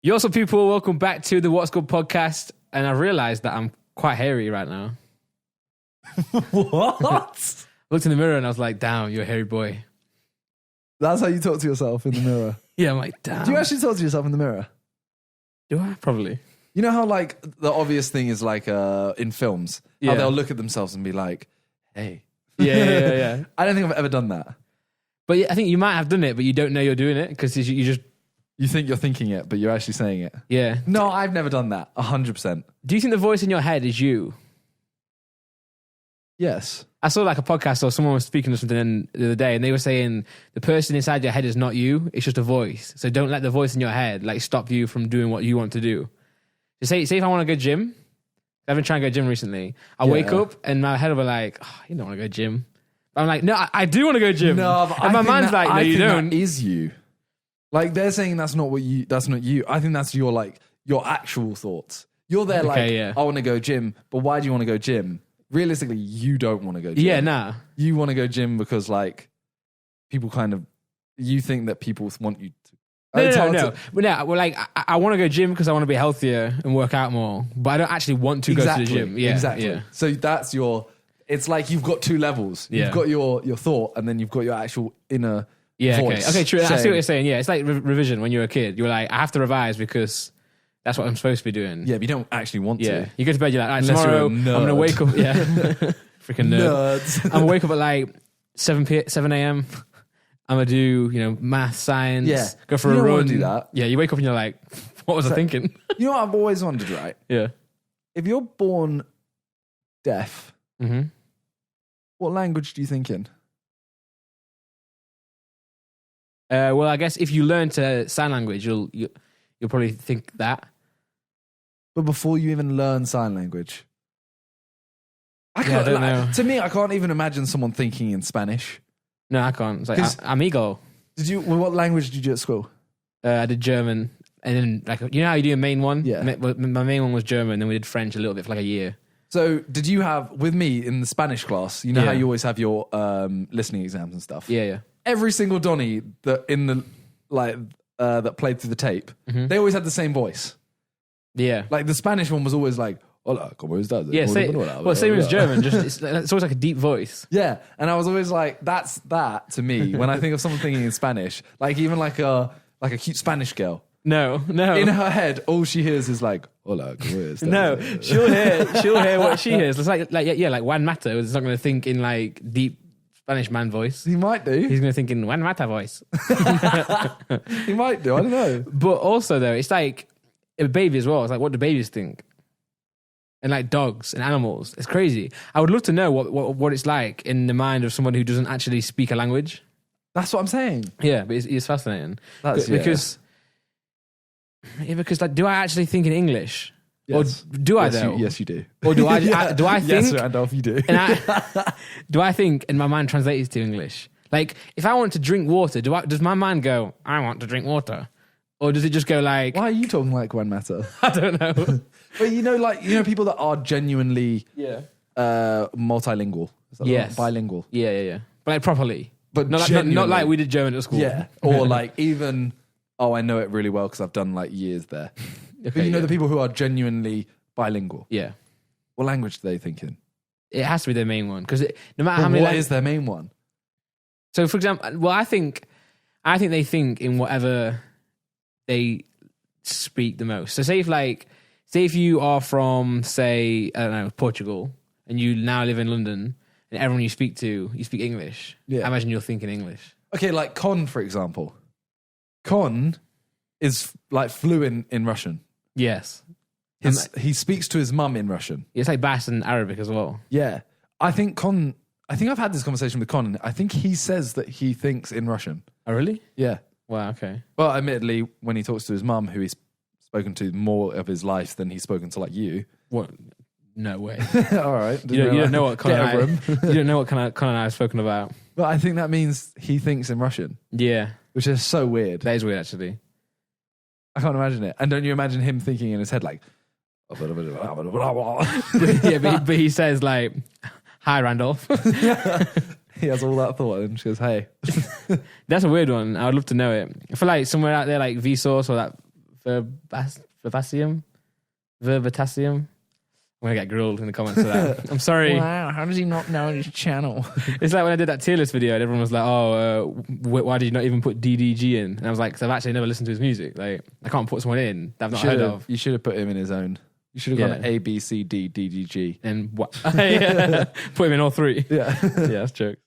Yo, what's up, people? Welcome back to the What's Good podcast. And I realized that I'm quite hairy right now. What? Looked in the mirror and I was like, damn, you're a hairy boy. That's how you talk to yourself in the mirror. Yeah, I'm like, damn. Do you actually talk to yourself in the mirror? Do I? Probably. You know how like the obvious thing is like in films, how they'll look at themselves and be like, hey. Yeah. I don't think I've ever done that. But yeah, I think you might have done it, but you don't know you're doing it because you just... You think you're thinking it, but you're actually saying it. Yeah. No, I've never done that. 100%. Do you think the voice in your head is you? Yes. I saw like a podcast or someone was speaking to something the other day and they were saying the person inside your head is not you, it's just a voice. So don't let the voice in your head like stop you from doing what you want to do. So say if I want to go gym, I've been trying to go gym recently. I wake up and my head will be like, oh, you don't want to go gym. But I'm like, no, I do want to go gym. No, but and my mind's like, no, you don't. That is you. Like they're saying that's not you. I think that's your actual thoughts. You're there I want to go gym, but why do you want to go gym? Realistically, you don't want to go gym. Yeah, nah. You want to go gym because like people you think that people want you to. No. But no, well, like I want to go gym because I want to be healthier and work out more, but I don't actually want to go to the gym. Yeah, exactly. Yeah. So that's it's like you've got two levels. Yeah. You've got your thought and then you've got your actual inner voice. Okay, true. I see what you're saying. Yeah, it's like revision when you're a kid. You're like, I have to revise because that's what I'm supposed to be doing. Yeah, but you don't actually want to. You go to bed, you're like, all right, Unless tomorrow you're a nerd. I'm going to wake up. Yeah. Freaking nerd. Nerds. I'm going to wake up at like 7 a.m. I'm going to do, math, science, go for a don't run. wanna do that. Yeah, you wake up and you're like, what was I thinking? You know what I've always wondered, right? Yeah. If you're born deaf, Mm-hmm. what language do you think in? Well, I guess if you learn sign language, you'll probably think that. But before you even learn sign language, I don't know. To me, I can't even imagine someone thinking in Spanish. No, I can't. It's like amigo. What language did you do at school? I did German, and then like how you do a main one. Yeah. My main one was German, then we did French a little bit for like a year. So did you have with me in the Spanish class? You know how you always have your listening exams and stuff. Yeah. Every single Donny that in the that played through the tape, they always had the same voice. Yeah. Like the Spanish one was always like, "Hola, ¿cómo estás?" Yeah, same as German. Just it's always like a deep voice. Yeah, and I was always like, "That's that" to me when I think of someone thinking in Spanish, like even like a cute Spanish girl. No. In her head, all she hears is like, "Hola, ¿cómo estás?" No, she'll hear what she hears. It's like Juan Mata is not going to think in like deep Spanish man voice. He might do. He's going to think in Juan Mata voice. He might do. I don't know. But also though, it's like a baby as well. It's like, what do babies think? And like dogs and animals. It's crazy. I would love to know what it's like in the mind of someone who doesn't actually speak a language. That's what I'm saying. Yeah, but it's fascinating. Because like, do I actually think in English? Yes. Or do I though? Yes, you do. Or do I? Do I think? Yes, Randolph, you do. Do I think and my mind translates to English? Like, if I want to drink water, does my mind go, I want to drink water? Or does it just go like... Why are you talking like Juan Mata? I don't know. But people that are genuinely multilingual. Yes. Bilingual. Yeah. But like properly. But not like we did German at school. Yeah. Or like even, I know it really well because I've done like years there. Okay, but the people who are genuinely bilingual. Yeah. What language do they think in? It has to be their main one. Because no matter how many... What is their main one? So for example, well, I think they think in whatever they speak the most. So say if you are from, say, I don't know, Portugal, and you now live in London, and everyone you speak English. Yeah. I imagine you're thinking English. Okay, like Con, for example. Con is like fluent in Russian. Yes. He speaks to his mum in Russian. It's like Basque and Arabic as well. Yeah. I think I've had this conversation with Con. I think he says that he thinks in Russian. Oh, really? Yeah. Wow, okay. Well, admittedly, when he talks to his mum, who he's spoken to more of his life than he's spoken to like you. What? No way. All right. You don't know what Con you don't know what Con and I have spoken about. But I think that means he thinks in Russian. Yeah. Which is so weird. That is weird, actually. I can't imagine it. And don't you imagine him thinking in his head like... but he says like, hi, Randolph. He has all that thought and she goes, hey. That's a weird one. I would love to know it. I feel like somewhere out there like Vsauce or that verbatium. I'm going to get grilled in the comments for that. I'm sorry. Wow, how does he not know his channel? It's like when I did that tier list video and everyone was like, why did you not even put DDG in? And I was like, because I've actually never listened to his music. Like, I can't put someone in that I've not heard of. You should have put him in his own. You should have gone A, B, C, D, D, G, G. And what? Put him in all three. Yeah. Yeah, that's jokes.